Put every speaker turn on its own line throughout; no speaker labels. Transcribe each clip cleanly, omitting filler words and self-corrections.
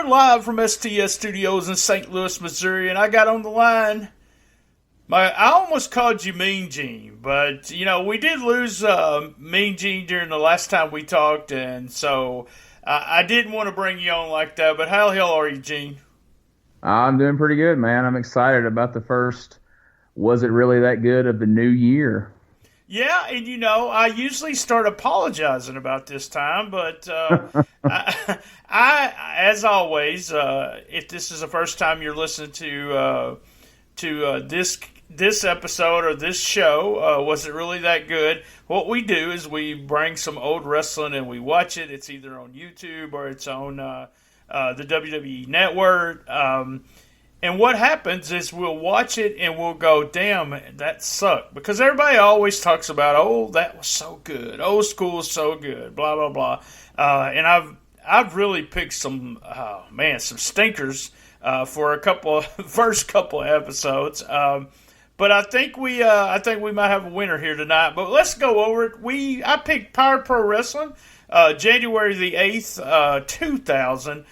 we're live from STS Studios in St. Louis, Missouri, and I got on the line. I almost called you Mean Gene, but, we did lose Mean Gene during the last time we talked, and so I didn't want to bring you on like that, but how the hell are you, Gene?
I'm doing pretty good, man. I'm excited about the first Was It Really That Good of the new year.
Yeah, and I usually start apologizing about this time, but I, as always, if this is the first time you're listening to this episode or this show, Was It Really That Good? What we do is we bring some old wrestling and we watch it. It's either on YouTube or it's on the WWE Network. And what happens is we'll watch it and we'll go, damn, that sucked. Because everybody always talks about, oh, that was so good. Old school is so good, blah, blah, blah. And I've really picked some stinkers for first couple of episodes. But I think we might have a winner here tonight. But let's go over it. I picked Power Pro Wrestling, January the 8th, 2000.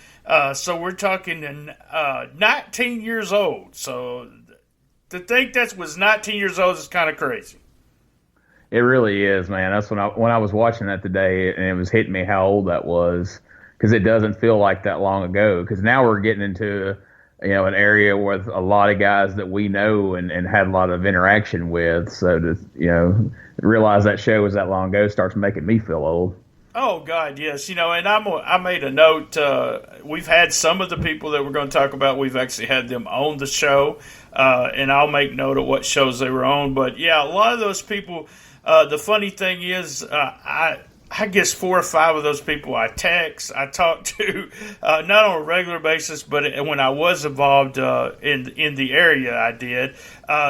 So we're talking 19 years old. So to think that was 19 years old is kind of crazy.
It really is, man. That's when I was watching that today, and it was hitting me how old that was, because it doesn't feel like that long ago. Because now we're getting into an area with a lot of guys that we know and had a lot of interaction with. So to realize that show was that long ago starts making me feel old.
Oh, God, yes. And I made a note. We've had some of the people that we're going to talk about. We've actually had them on the show, and I'll make note of what shows they were on. But, yeah, a lot of those people, the funny thing is I guess 4 or 5 of those people I talk to, not on a regular basis, but when I was involved in the area, I did.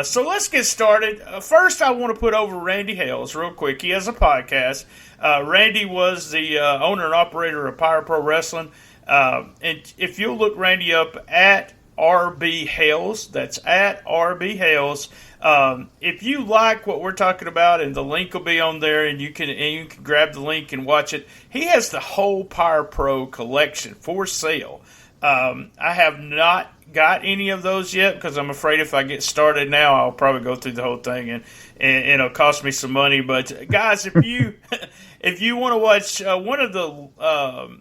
So let's get started. First, I want to put over Randy Hales real quick. He has a podcast. Randy was the owner and operator of Power Pro Wrestling. And if you'll look Randy up at RB Hales, that's at RB Hales. If you like what we're talking about, and the link will be on there, and you can grab the link and watch it. He has the whole Power Pro collection for sale. I have not got any of those yet because I'm afraid if I get started now, I'll probably go through the whole thing and it'll cost me some money. But guys, if you want to watch one of the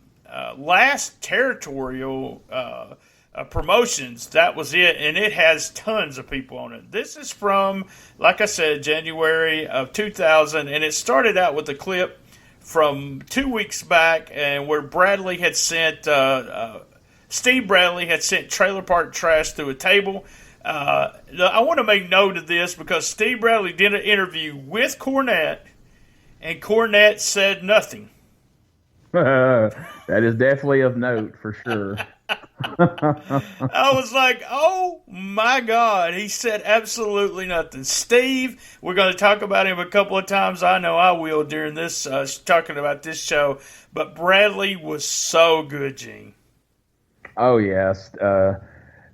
last territorial promotions, that was it, and it has tons of people on it. This is from, like I said, January of 2000, and it started out with a clip from 2 weeks back, and where Bradley had sent Steve Bradley had sent Trailer Park Trash through a table. I want to make note of this because Steve Bradley did an interview with Cornette, and Cornette said nothing.
That is definitely of note for sure.
I was like, oh my God. He said absolutely nothing. Steve, we're going to talk about him a couple of times. I know I will during this, talking about this show. But Bradley was so good, Gene.
Oh, yes.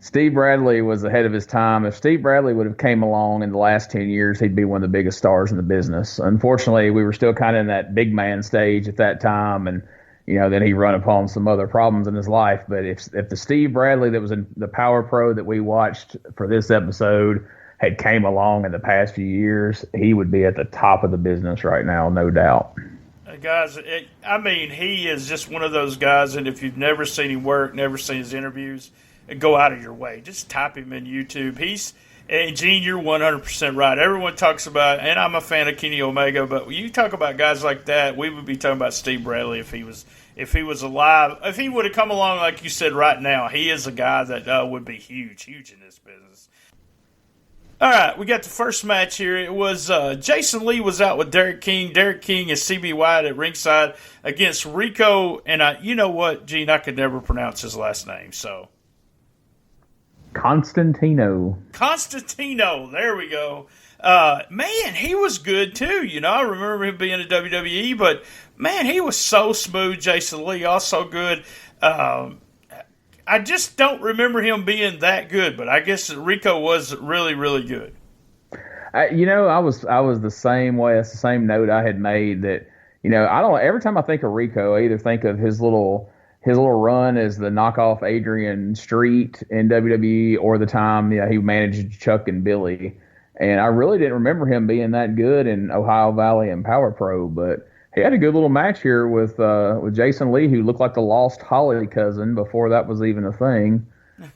Steve Bradley was ahead of his time. If Steve Bradley would have came along in the last 10 years, he'd be one of the biggest stars in the business. Unfortunately, we were still kind of in that big man stage at that time, and then he run upon some other problems in his life. But if the Steve Bradley that was in the Power Pro that we watched for this episode had came along in the past few years, he would be at the top of the business right now, no doubt.
Guys, he is just one of those guys, and if you've never seen him work, never seen his interviews, go out of your way. Just type him in YouTube. And Gene, you're 100% right. Everyone talks about, and I'm a fan of Kenny Omega, but when you talk about guys like that, we would be talking about Steve Bradley if he was alive. If he would have come along, like you said, right now, he is a guy that would be huge in this business. All right, we got the first match here. It was Jason Lee was out with Derek King. Derek King and CB Wyatt at ringside against Rico. And you know what, Gene? I could never pronounce his last name. So
Constantino.
There we go. Man, he was good too. I remember him being in WWE, but man, he was so smooth. Jason Lee also good. I just don't remember him being that good, but I guess Rico was really, really good.
I was the same way. That's the same note I had made that, I don't, every time I think of Rico, I either think of his little his little run as the knockoff Adrian Street in WWE, or the time he managed Chuck and Billy. And I really didn't remember him being that good in Ohio Valley and Power Pro, but he had a good little match here with Jason Lee, who looked like the Lost Holly cousin before that was even a thing.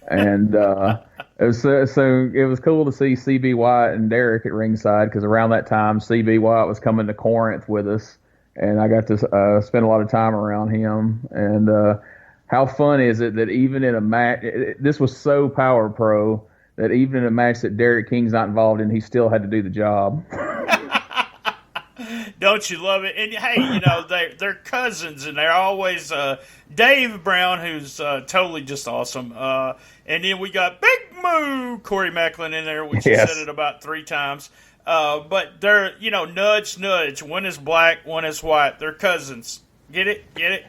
And it was cool to see CB White and Derek at ringside, because around that time CB White was coming to Corinth with us, and I got to spend a lot of time around him. And how fun is it that even in a match, this was so Power Pro, that even in a match that Derek King's not involved in, he still had to do the job.
Don't you love it? And hey, they're cousins, and they're always Dave Brown, who's totally just awesome. And then we got Big Moo Corey Macklin in there, which you said it about 3 times. But they're, nudge, nudge. One is black, one is white. They're cousins. Get it?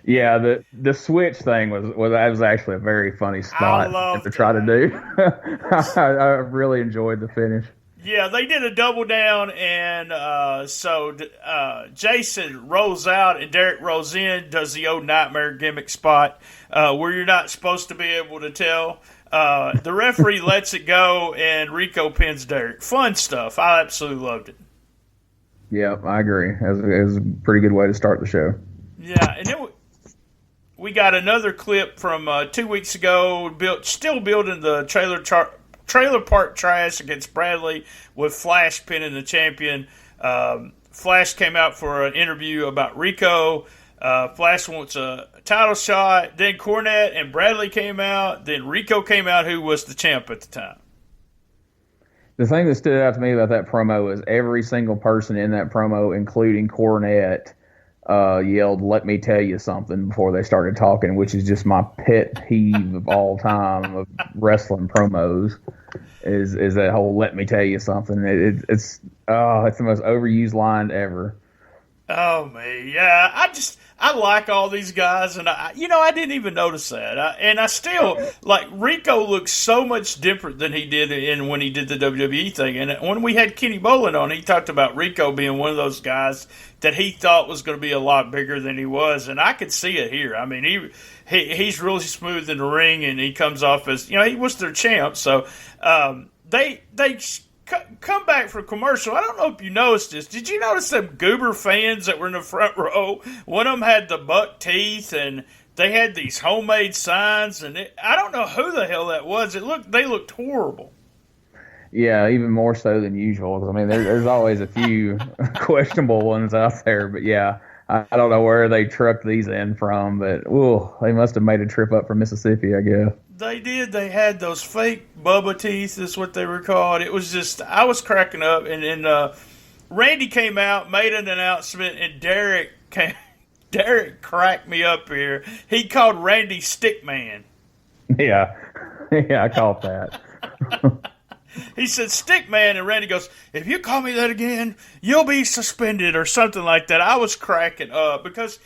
Yeah, the switch thing was actually a very funny spot to try to do. I really enjoyed the finish.
Yeah, they did a double down, and so Jason rolls out and Derek rolls in, does the old nightmare gimmick spot where you're not supposed to be able to tell. The referee lets it go, and Rico pins Derek. Fun stuff. I absolutely loved it.
Yeah, I agree. It was a pretty good way to start the show.
Yeah, and then we got another clip from 2 weeks ago, still building the Trailer Park Trash against Bradley, with Flash pinning the champion. Flash came out for an interview about Rico. Flash wants a title shot. Then Cornette and Bradley came out. Then Rico came out, who was the champ at the time.
The thing that stood out to me about that promo is every single person in that promo, including Cornette, yelled, "Let me tell you something," before they started talking, which is just my pet peeve of all time of wrestling promos, is that whole "let me tell you something." It's the most overused line ever.
Oh man, yeah. I like all these guys, and I didn't even notice that. I still like Rico looks so much different than he did when he did the WWE thing. And when we had Kenny Bolin on, he talked about Rico being one of those guys that he thought was going to be a lot bigger than he was, and I could see it here. I mean, he's really smooth in the ring, and he comes off as he was their champ. So they come back for commercial. I don't know if you noticed this. Did you notice them Goober fans that were in the front row? One of them had the buck teeth, and they had these homemade signs, and I don't know who the hell that was. They looked horrible.
Yeah, even more so than usual. I mean, there's always a few questionable ones out there, but yeah, I don't know where they trucked these in from, but they must have made a trip up from Mississippi, I guess.
They did. They had those fake Bubba teeth, is what they were called. It was just, I was cracking up. And then Randy came out, made an announcement, and Derek cracked me up here. He called Randy Stickman.
Yeah, I caught that.
He said Stickman, and Randy goes, "If you call me that again, you'll be suspended," or something like that. I was cracking up because,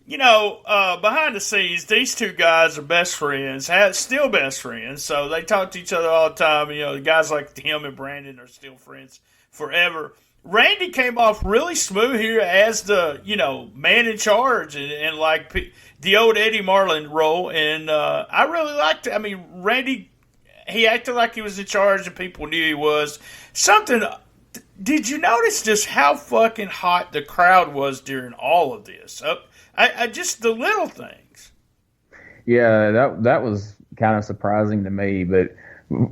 behind the scenes, these two guys are best friends, still best friends. So they talk to each other all the time. The guys like him and Brandon are still friends forever. Randy came off really smooth here as the, man in charge and like the old Eddie Marlin role. And I really liked it. I mean, Randy, he acted like he was in charge and people knew he was. Did you notice just how fucking hot the crowd was during all of this? I just the little things.
Yeah, that was kind of surprising to me. But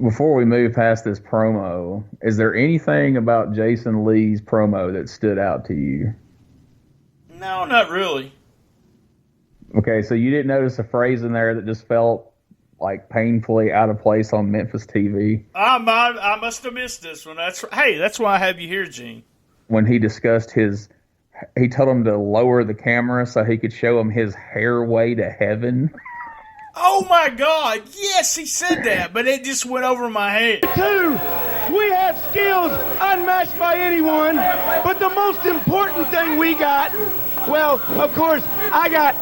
before we move past this promo, is there anything about Jason Lee's promo that stood out to you?
No, not really.
Okay, so you didn't notice a phrase in there that just felt like painfully out of place on Memphis TV?
I must have missed this one. That's why I have you here, Gene.
When he discussed he told him to lower the camera so he could show him his hairway to heaven.
Oh my God! Yes, he said that, but it just went over my head.
2, we have skills unmatched by anyone, but the most important thing we got, well, of course, I got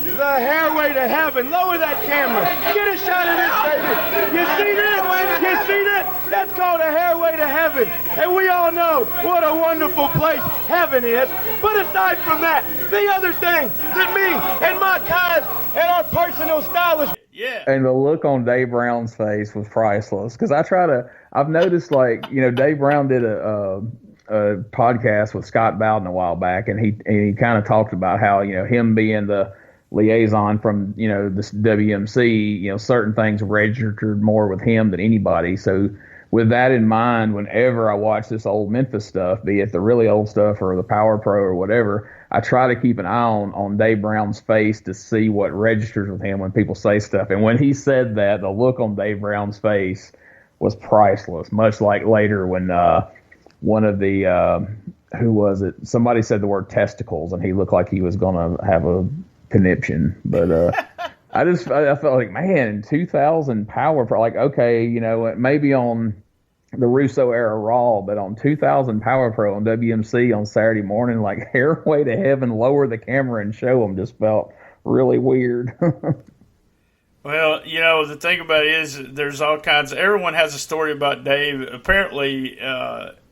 the hairway to heaven. Lower that camera. Get a shot of this, baby. You see that? You see that? That's called a hairway to heaven. heaven. And we all know what a wonderful place heaven is. But aside from that, the other thing that me and my guys and our personal stylist.
Yeah.
And the look on Dave Brown's face was priceless. Because I've noticed, like, Dave Brown did a podcast with Scott Bowden a while back, and he kind of talked about how, him being the liaison from, this WMC, certain things registered more with him than anybody. So with that in mind, whenever I watch this old Memphis stuff, be it the really old stuff or the Power Pro or whatever, I try to keep an eye on Dave Brown's face to see what registers with him when people say stuff. And when he said that, the look on Dave Brown's face was priceless, much like later when one of the, who was it? Somebody said the word testicles, and he looked like he was going to have a conniption. But I felt like, man, 2,000 Power Pro, like, okay, maybe on the Russo era Raw, but on 2,000 Power Pro on WMC on Saturday morning, like, Hairway to Heaven, lower the camera and show them, just felt really weird.
Well, the thing about it is there's all kinds everyone has a story about Dave. Apparently,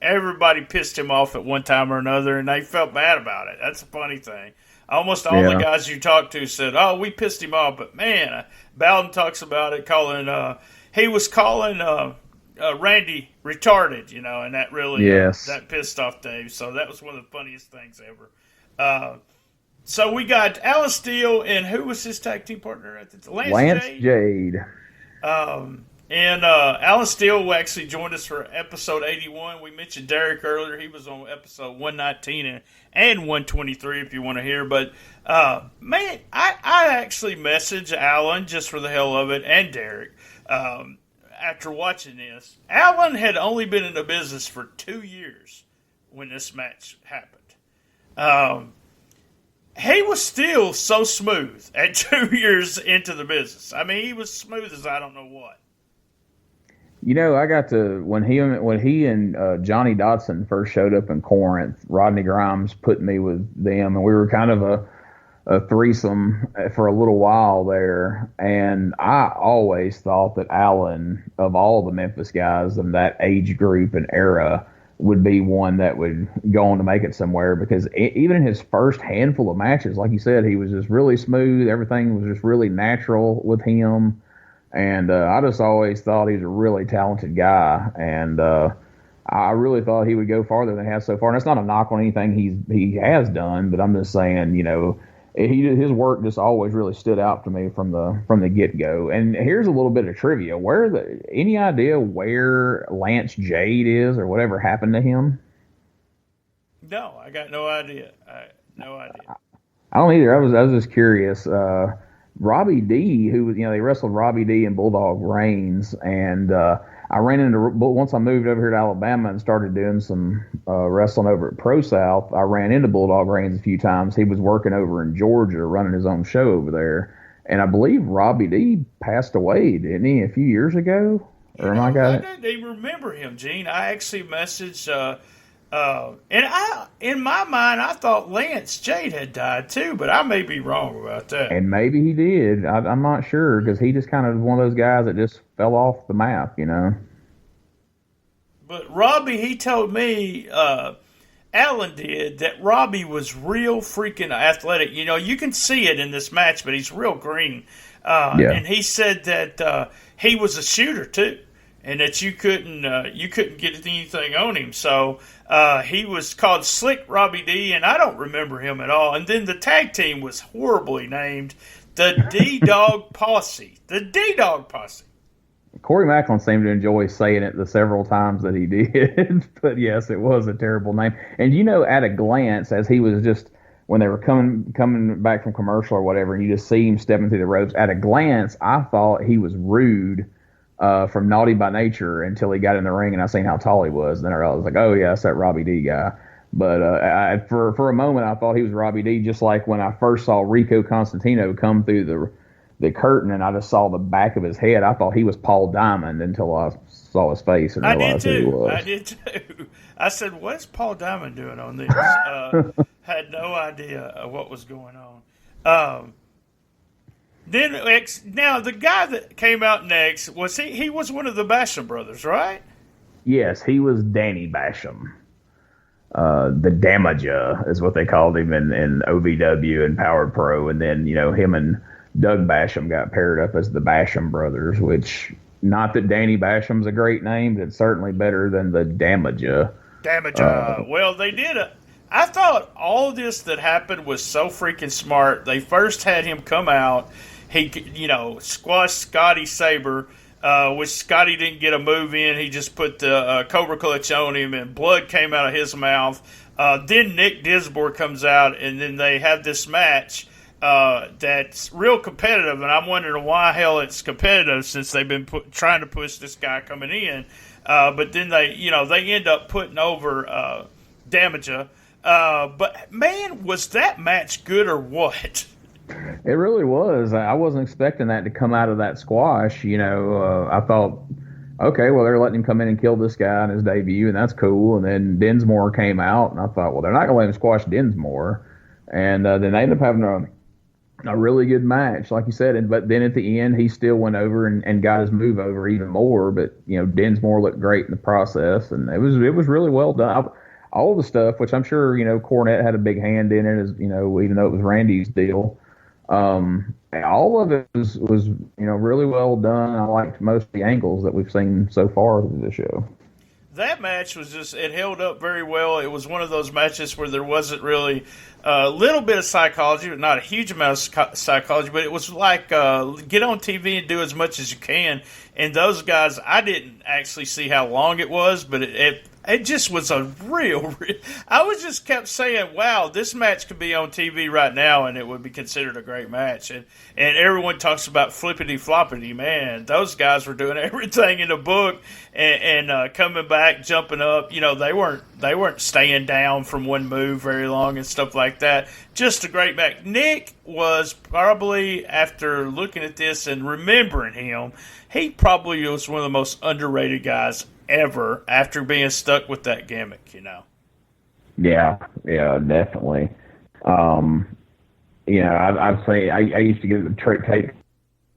everybody pissed him off at one time or another, and they felt bad about it. That's a funny thing. Almost all the guys you talked to said, oh, we pissed him off, but man, Bowden talks about it, he was calling Randy retarded, and that really that pissed off Dave. So that was one of the funniest things ever. So we got Alan Steele, and who was his tag team partner at the time?
Lance Jade.
And Alan Steele actually joined us for episode 81. We mentioned Derek earlier. He was on episode 119 and 123 if you want to hear. But, man, I actually messaged Alan just for the hell of it, and Derek, after watching this. Alan had only been in the business for 2 years when this match happened. He was still so smooth at 2 years into the business. I mean, he was smooth as I don't know what.
I got to when he and Johnny Dotson first showed up in Corinth. Rodney Grimes put me with them, and we were kind of a threesome for a little while there. And I always thought that Alan, of all the Memphis guys in that age group and era, would be one that would go on to make it somewhere, because even in his first handful of matches, like you said, he was just really smooth. Everything was just really natural with him. And I just always thought he was a really talented guy. And I really thought he would go farther than he has so far. And it's not a knock on anything he has done, but I'm just saying, his work just always really stood out to me from the get-go. And here's a little bit of trivia. Any idea where Lance Jade is or whatever happened to him?
No, I got no idea. No idea.
I don't either. I was just curious. Robbie D, who they wrestled Robbie D and Bulldog Reigns, and I ran into, once I moved over here to Alabama and started doing some wrestling over at Pro South, I ran into Bulldog Reigns a few times. He was working over in Georgia, running his own show over there, and I believe Robbie D passed away, didn't he, a few years ago? Or
I didn't even remember him, Gene. I actually messaged. And in my mind, I thought Lance Jade had died too, but I may be wrong about that.
And maybe he did. I'm not sure, because he just kind of one of those guys that just fell off the map,
But Robbie, he told me, Alan did, that Robbie was real freaking athletic. You can see it in this match, but he's real green. And he said that he was a shooter too, and that you couldn't get anything on him. So he was called Slick Robbie D, and I don't remember him at all. And then the tag team was horribly named the D-Dog Posse. The D-Dog Posse.
Corey Macklin seemed to enjoy saying it the several times that he did. But yes, it was a terrible name. And at a glance, as he was just, when they were coming back from commercial or whatever, and you just see him stepping through the ropes, at a glance, I thought he was Rude from Naughty by Nature until he got in the ring and I seen how tall he was. Then I was like, oh yeah, that's that Robbie D guy. But for a moment, I thought he was Robbie D, just like when I first saw Rico Constantino come through the curtain and I just saw the back of his head. I thought he was Paul Diamond until I saw his face and realized who he was.
I did too. I said, what's Paul Diamond doing on this? Had no idea what was going on. Now the guy that came out next, was he was one of the Basham brothers, right?
Yes, he was Danny Basham. The Damager is what they called him in OVW and Power Pro. And then, him and Doug Basham got paired up as the Basham brothers, which, not that Danny Basham's a great name, but it's certainly better than the Damager.
Well, they did it. I thought all this that happened was so freaking smart. They first had him come out. He, squashed Scotty Sabre, which Scotty didn't get a move in. He just put the Cobra Clutch on him, and blood came out of his mouth. Then Nick Disbor comes out, and then they have this match that's real competitive, and I'm wondering why hell it's competitive since they've been trying to push this guy coming in. But then they end up putting over Damager. But man, was that match good or what?
It really was. I wasn't expecting that to come out of that squash. I thought, okay, well, they're letting him come in and kill this guy in his debut, and that's cool. And then Dinsmore came out, and I thought, well, they're not going to let him squash Dinsmore. And then they ended up having a really good match, like you said. But then at the end, he still went over and got his move over even more. But, Dinsmore looked great in the process, and it was really well done. All the stuff, which I'm sure, Cornette had a big hand in it, even though it was Randy's deal. All of it was really well done. I liked most of the angles that we've seen so far of the show.
That match was it held up very well. It was one of those matches where there wasn't really a little bit of psychology, but not a huge amount of psychology, but it was like get on TV and do as much as you can. And those guys, I didn't actually see how long it was, but it just was a real I was just kept saying, wow, this match could be on TV right now and it would be considered a great match. And everyone talks about flippity floppity. Man, those guys were doing everything in the book and coming back, jumping up. They weren't staying down from one move very long and stuff like that. Just a great match. Nick was probably, after looking at this and remembering him, he probably was one of the most underrated guys ever after being stuck with that gimmick,
Yeah, definitely. I'd say I used to get the trick tape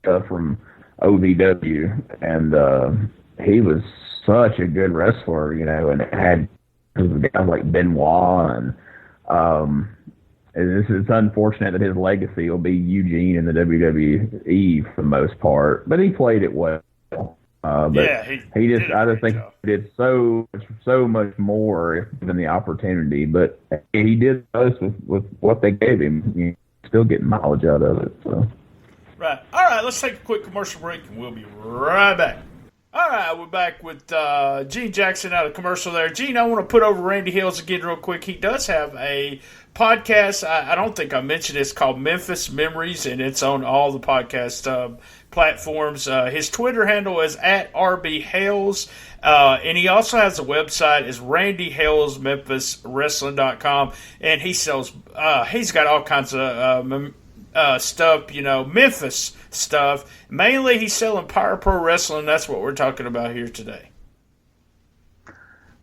from OVW, and he was such a good wrestler, and it had guys like Benoit, and it's unfortunate that his legacy will be Eugene in the WWE for the most part, but he played it well. But
yeah,
I just think he did so much more given the opportunity. But he did most with what they gave him. Still getting mileage out of it. So.
Right. All right. Let's take a quick commercial break, and we'll be right back. All right, we're back with Gene Jackson out of commercial there. Gene, I want to put over Randy Hills again real quick. He does have a podcast. I don't think I mentioned it. It's called Memphis Memories, and it's on all the podcast platforms. His Twitter handle is @RBHales, and he also has a website. It's RandyHalesMemphisWrestling.com, and he sells. He's got all kinds of stuff, Memphis stuff. Mainly, he's selling Power Pro Wrestling. That's what we're talking about here today.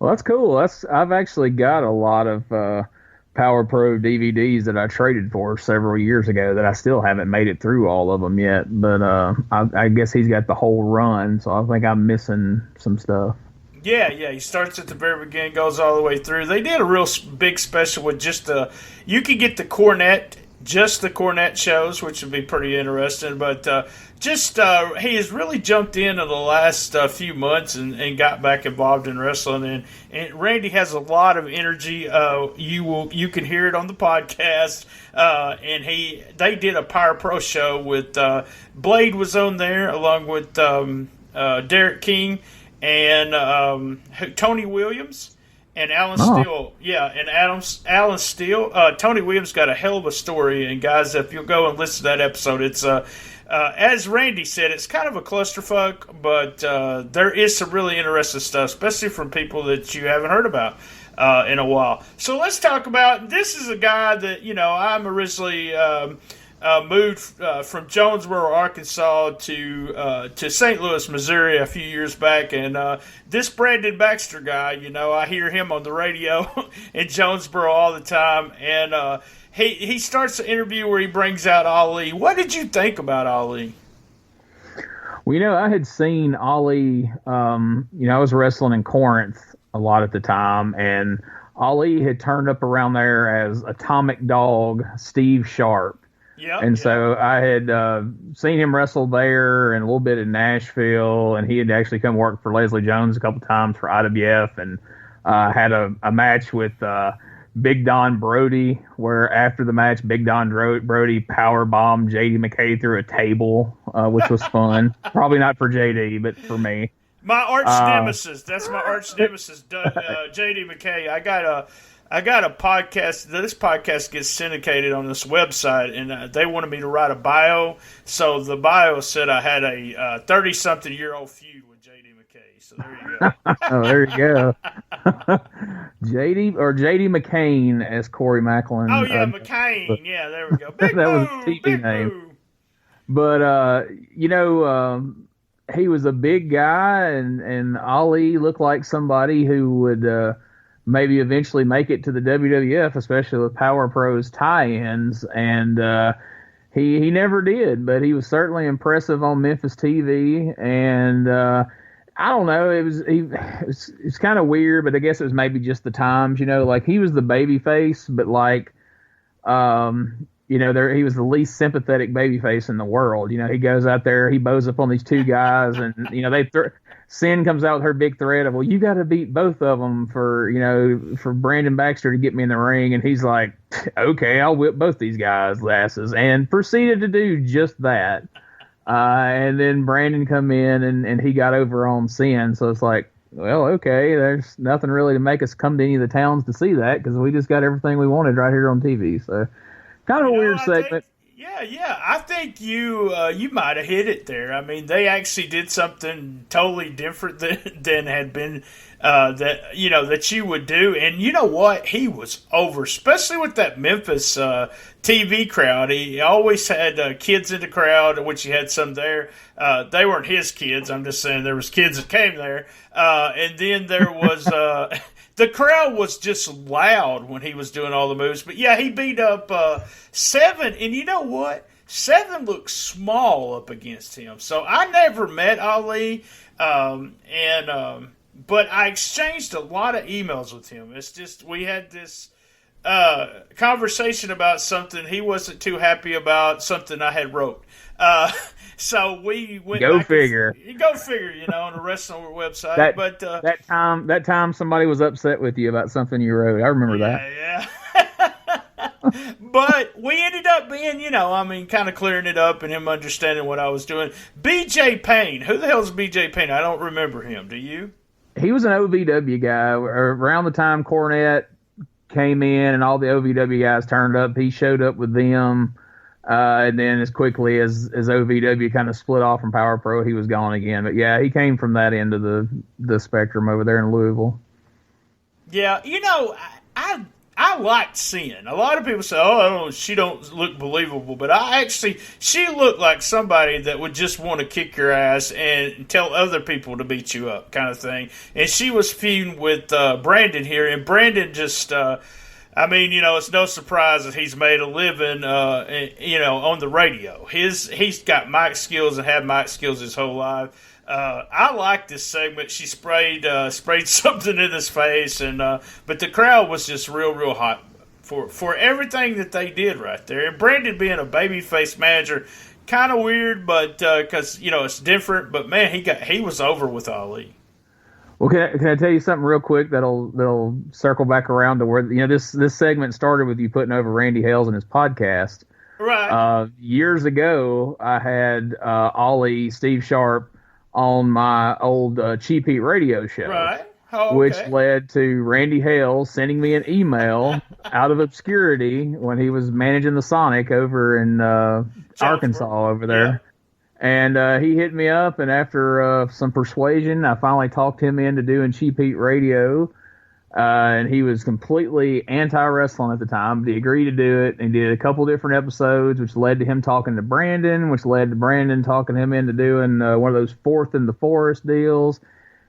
Well, that's cool. I've actually got a lot of Power Pro DVDs that I traded for several years ago that I still haven't made it through all of them yet. But I guess he's got the whole run, so I think I'm missing some stuff.
Yeah, he starts at the very beginning, goes all the way through. They did a real big special with just you could get the Cornette shows, which would be pretty interesting. But he has really jumped in the last few months and got back involved in wrestling. And Randy has a lot of energy. You can hear it on the podcast. And they did a Power Pro show with Blade was on there along with Derek King and Tony Williams. And Alan Steele, Alan Steele. Tony Williams got a hell of a story. And guys, if you'll go and listen to that episode, it's as Randy said, it's kind of a clusterfuck, but there is some really interesting stuff, especially from people that you haven't heard about in a while. So let's talk about. This is a guy that I'm originally moved from Jonesboro, Arkansas to St. Louis, Missouri a few years back, and this Brandon Baxter guy, I hear him on the radio in Jonesboro all the time, and he starts the interview where he brings out Ali. What did you think about Ali?
Well, I had seen Ali. I was wrestling in Corinth a lot at the time, and Ali had turned up around there as Atomic Dog Steve Sharp.
Yeah.
And so I had seen him wrestle there and a little bit in Nashville, and he had actually come work for Leslie Jones a couple times for IWF, and had a match with Big Don Brody, where after the match, Big Don Brody power bombed JD McKay through a table, which was fun. Probably not for JD, but for me.
My arch nemesis. That's my arch nemesis, JD McKay. I got a podcast. This podcast gets syndicated on this website, and they wanted me to write a bio. So the bio said I had a 30-something-year-old feud with JD McKay. So there you go.
Oh, there you go. JD McCain, as Corey Macklin.
Oh yeah, McCain. Yeah, there we go. Big
that was
boo,
his TV
big
name.
boo.
But he was a big guy, and Ali looked like somebody who would maybe eventually make it to the WWF, especially with Power Pro's tie-ins. And he never did, but he was certainly impressive on Memphis TV. And I don't know, it's kind of weird, but I guess it was maybe just the times, like he was the baby face, but like, he was the least sympathetic babyface in the world. He goes out there, he bows up on these two guys, and Sin comes out with her big threat of, well, you got to beat both of them for Brandon Baxter to get me in the ring, and he's like, okay, I'll whip both these guys' asses, and proceeded to do just that. And then Brandon come in, and he got over on Sin, so it's like, well, okay, there's nothing really to make us come to any of the towns to see that, because we just got everything we wanted right here on TV, so... Kind of a weird segment.
I think you might have hit it there. I mean, they actually did something totally different than had been that you would do. And you know what? He was over, especially with that Memphis TV crowd. He always had kids in the crowd, which he had some there. They weren't his kids. I'm just saying there was kids that came there. And then there was... the crowd was just loud when he was doing all the moves. But, yeah, he beat up Seven. And you know what? Seven looked small up against him. So I never met Ali. But I exchanged a lot of emails with him. It's just we had this conversation about something he wasn't too happy about, something I had wrote. So we went.
Go figure.
Go figure. On the wrestling website.
That time somebody was upset with you about something you wrote. I remember that.
Yeah. But we ended up being, kind of clearing it up and him understanding what I was doing. B.J. Payne. Who the hell is B.J. Payne? I don't remember him. Do you?
He was an OVW guy. Around the time Cornette came in and all the OVW guys turned up, he showed up with them. And then as quickly as OVW kind of split off from Power Pro, he was gone again. But, yeah, he came from that end of the spectrum over there in Louisville.
Yeah, I liked Sin. A lot of people say, oh, she don't look believable. But she looked like somebody that would just want to kick your ass and tell other people to beat you up kind of thing. And she was feuding with Brandon here. And Brandon just... it's no surprise that he's made a living, on the radio. He's got mic skills and had mic skills his whole life. I like this segment. She sprayed something in his face, but the crowd was just real hot for everything that they did right there. And Brandon being a babyface manager, kind of weird, but because it's different. But man, he was over with Ali.
Well, can I tell you something real quick that'll circle back around to where this segment started with you putting over Randy Hales and his podcast.
Right.
Years ago, I had Ollie Steve Sharp on my old Cheap Heat radio show.
Right. Oh, okay.
Which led to Randy Hales sending me an email out of obscurity when he was managing the Sonic over in Arkansas over there. Yeah. And he hit me up, and after some persuasion, I finally talked him into doing Cheap Heat Radio. And he was completely anti-wrestling at the time, but he agreed to do it. And he did a couple different episodes, which led to him talking to Brandon, which led to Brandon talking him into doing one of those Fourth in the Forest deals.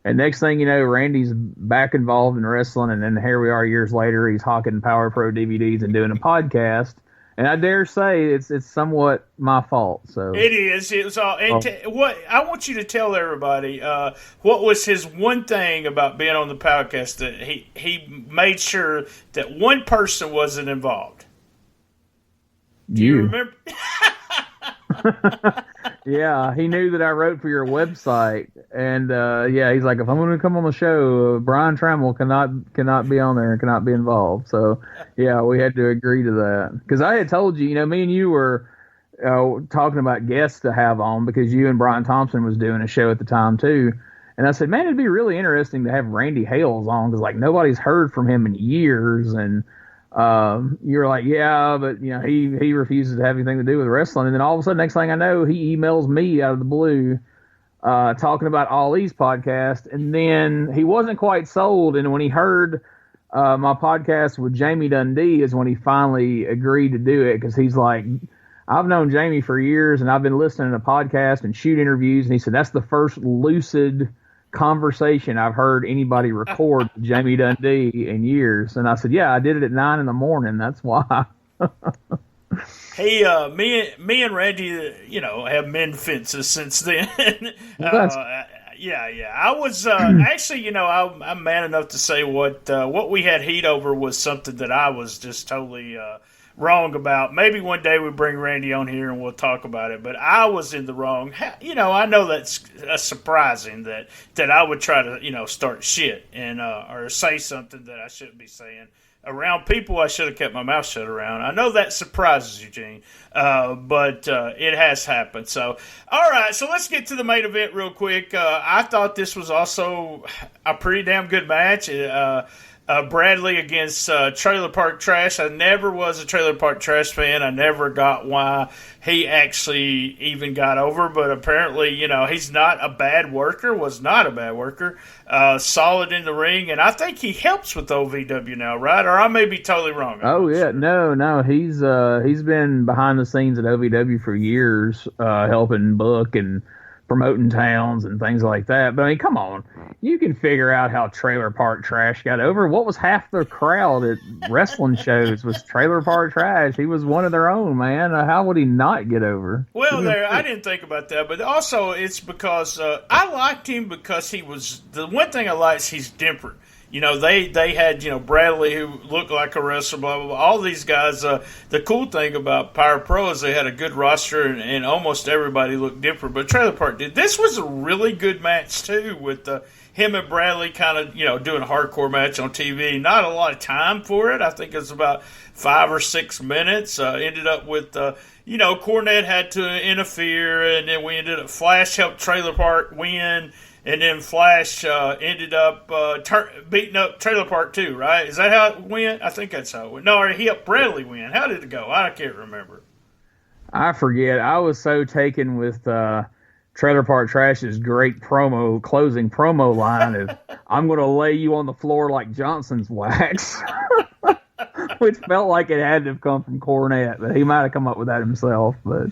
And next thing you know, Randy's back involved in wrestling, and then here we are years later, he's hawking Power Pro DVDs and doing a podcast. And I dare say it's somewhat my fault. So
it is. It was all. And what I want you to tell everybody, what was his one thing about being on the podcast that he made sure that one person wasn't involved. Do you remember?
Yeah, he knew that I wrote for your website, and he's like, if I'm going to come on the show, Brian Tramel cannot be on there and cannot be involved. So, yeah, we had to agree to that because I had told you, me and you were talking about guests to have on because you and Brian Thompson was doing a show at the time too, and I said, man, it'd be really interesting to have Randy Hales on because nobody's heard from him in years, and you're like, yeah, but he refuses to have anything to do with wrestling. And then all of a sudden, next thing I know, he emails me out of the blue, talking about all these podcasts. And then he wasn't quite sold. And when he heard, my podcast with Jamie Dundee is when he finally agreed to do it. Cause he's like, I've known Jamie for years and I've been listening to podcasts and shoot interviews. And he said, that's the first lucid conversation I've heard anybody record with Jamie Dundee in years. And I said, yeah, I did it at 9 a.m. That's why.
Hey, me and Randy, have mend fences since then. Yeah. I was actually, I'm man enough to say what we had heat over was something that I was just totally wrong about. Maybe one day we bring Randy on here and we'll talk about it, but I was in the wrong. I know that's surprising that I would try to, start shit and or say something that I shouldn't be saying around people I should have kept my mouth shut around. I know that surprises you, Gene, but it has happened. So, all right, so let's get to the main event real quick. I thought this was also a pretty damn good match. Bradley against Trailer Park Trash. I never was a Trailer Park Trash fan. I never got why he actually even got over, but apparently, he's not a bad worker, was not a bad worker, solid in the ring, and I think he helps with OVW now, right? Or I may be totally wrong.
Oh, yeah, sure. No, he's been behind the scenes at OVW for years, helping book and promoting towns and things like that. But I mean, come on, you can figure out how Trailer Park Trash got over. What was half the crowd at wrestling shows was Trailer Park Trash. He was one of their own, man. How would he not get over?
Well, I didn't think about that, but also it's because I liked him because he was the one thing I liked is he's different. They had, Bradley who looked like a wrestler, blah, blah, blah. All these guys, the cool thing about Power Pro is they had a good roster and almost everybody looked different. But Trailer Park did. This was a really good match, too, with him and Bradley kind of, doing a hardcore match on TV. Not a lot of time for it. I think it was about 5 or 6 minutes. Ended up with, Cornette had to interfere, and then we ended up, Flash helped Trailer Park win. And then Flash ended up beating up Trailer Park too, right? Is that how it went? I think that's how it went. No, he helped Bradley win. How did it go? I can't remember.
I forget. I was so taken with Trailer Park Trash's great closing promo line of, I'm going to lay you on the floor like Johnson's wax. Which felt like it had to have come from Cornette, but he might have come up with that himself. But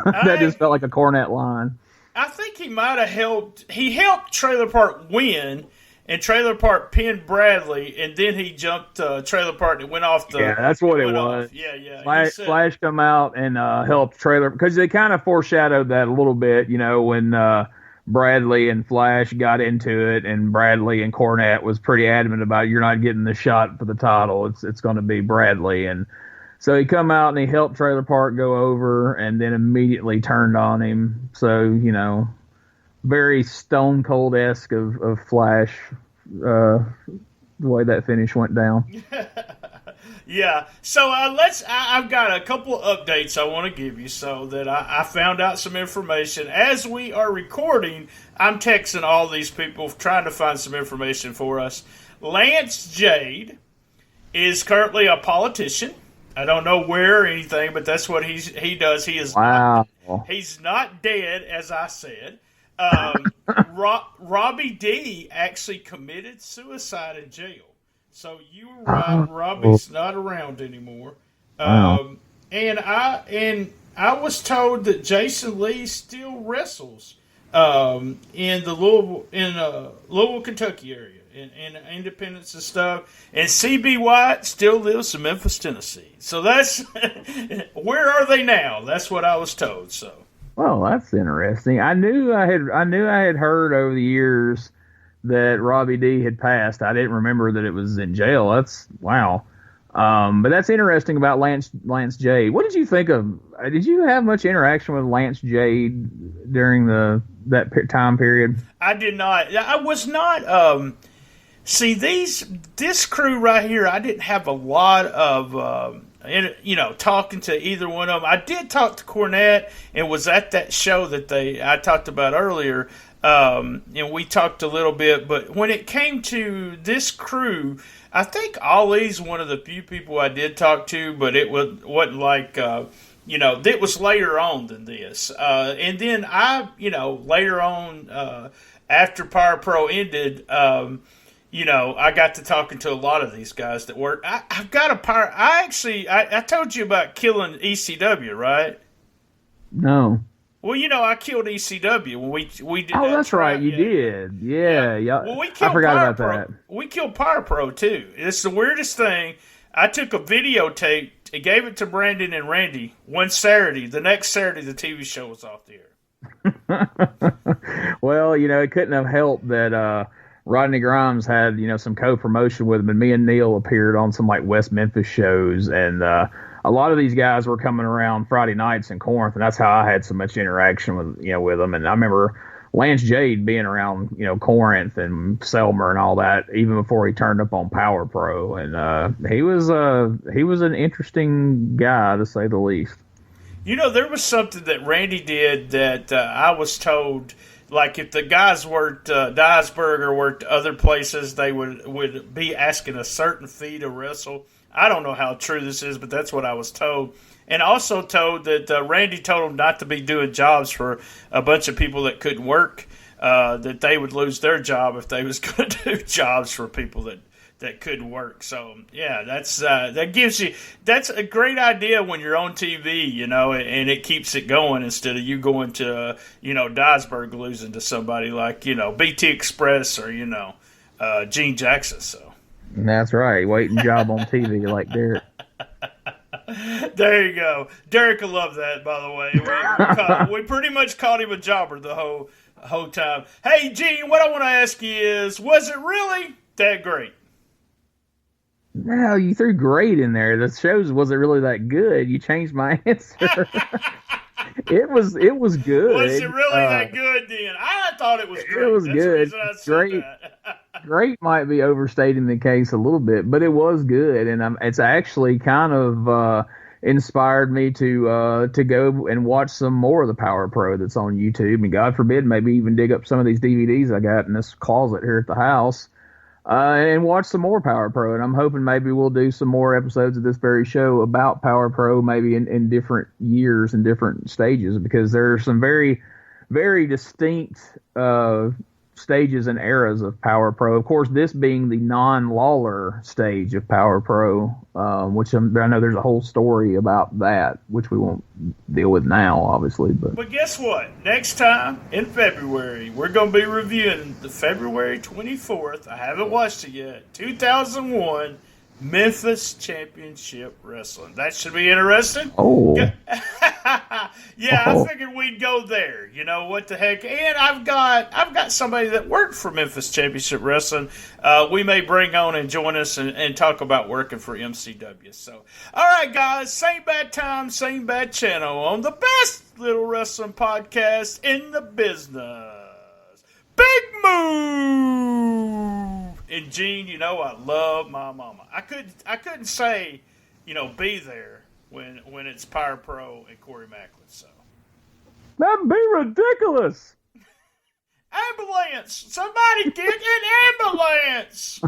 that just felt like a Cornette line.
I think he might have helped. He helped Trailer Park win, and Trailer Park pinned Bradley, and then he jumped Trailer Park and went off the.
Yeah, that's what it was.
Off. Yeah.
Flash come out and helped Trailer because they kind of foreshadowed that a little bit, when Bradley and Flash got into it, and Bradley and Cornette was pretty adamant about you're not getting the shot for the title. It's going to be Bradley and. So he come out and he helped Trailer Park go over and then immediately turned on him. So, very Stone Cold-esque of Flash, the way that finish went down.
Yeah. So I've got a couple of updates I want to give you so that I found out some information. As we are recording, I'm texting all these people trying to find some information for us. Lance Jade is currently a politician. I don't know where or anything, but that's what he does. He is he's not dead, as I said. Robbie D actually committed suicide in jail. So you were right. Robbie's not around anymore. And I was told that Jason Lee still wrestles in the Louisville, Kentucky area. in Independence and stuff. And CB White still lives in Memphis, Tennessee. So that's where are they now? That's what I was told. So.
Well, that's interesting. I knew I had heard over the years that Robbie D had passed. I didn't remember that it was in jail. That's wow. But that's interesting about Lance Jade. What did you think of? Did you have much interaction with Lance Jade during that time period?
I did not. I was not. See, this crew right here, I didn't have a lot of. Talking to either one of them. I did talk to Cornette and was at that show that I talked about earlier, and we talked a little bit. But when it came to this crew, I think Ali's one of the few people I did talk to, but it wasn't like, it was later on than this. And then later on, after Power Pro ended, I got to talking to a lot of these guys that work. I've got a power. I told you about killing ECW, right?
No.
Well, I killed ECW when we did.
Oh,
that
that's
trial.
right, you did. Yeah.
Well, we killed
I forgot
Power
about
Pro.
that.
We killed Power Pro too. It's the weirdest thing. I took a videotape and gave it to Brandon and Randy one Saturday. The next Saturday, the TV show was off the air.
Well, it couldn't have helped that. Rodney Grimes had, some co-promotion with him, and me and Neil appeared on some like West Memphis shows, and a lot of these guys were coming around Friday nights in Corinth, and that's how I had so much interaction with them. And I remember Lance Jade being around, Corinth and Selmer and all that, even before he turned up on Power Pro, and he was an interesting guy to say the least.
There was something that Randy did that I was told. Like if the guys worked Dyersburg or worked other places, they would be asking a certain fee to wrestle. I don't know how true this is, but that's what I was told. And also told that Randy told them not to be doing jobs for a bunch of people that couldn't work, that they would lose their job if they was going to do jobs for people that couldn't work. So yeah, that's a great idea when you're on TV, and it keeps it going instead of you going to Dyersburg losing to somebody like BT Express or Gene Jackson. So
that's right, waiting job on TV like Derek.
There you go. Derek will love that. By the way, we pretty much called him a jobber the whole time. Hey Gene, what I want to ask you is, was it really that great?
No, you threw great in there. The shows wasn't really that good. You changed my answer. It was good.
Was it really that good then? I thought it was great.
It was good. Great. Great might be overstating the case a little bit, but it was good, and it's actually kind of inspired me to go and watch some more of the Power Pro that's on YouTube, and God forbid, maybe even dig up some of these DVDs I got in this closet here at the house. And watch some more Power Pro, and I'm hoping maybe we'll do some more episodes of this very show about Power Pro, maybe in different years and different stages, because there are some very, very distinct stages and eras of Power Pro. Of course, this being the non-Lawler stage of Power Pro, which I know there's a whole story about that, which we won't deal with now, obviously.
But guess what? Next time in February, we're going to be reviewing the February 24th. I haven't watched it yet. 2001 Memphis Championship Wrestling. That should be interesting.
Oh.
Yeah, I figured we'd go there. What the heck? And I've got somebody that worked for Memphis Championship Wrestling. We may bring on and join us and talk about working for MCW. So, all right, guys, same bad time, same bad channel on the best little wrestling podcast in the business. Big move. And Gene, I love my mama. I couldn't say, be there when it's Power Pro and Corey Macklin. So
that'd be ridiculous.
Ambulance! Somebody get an ambulance!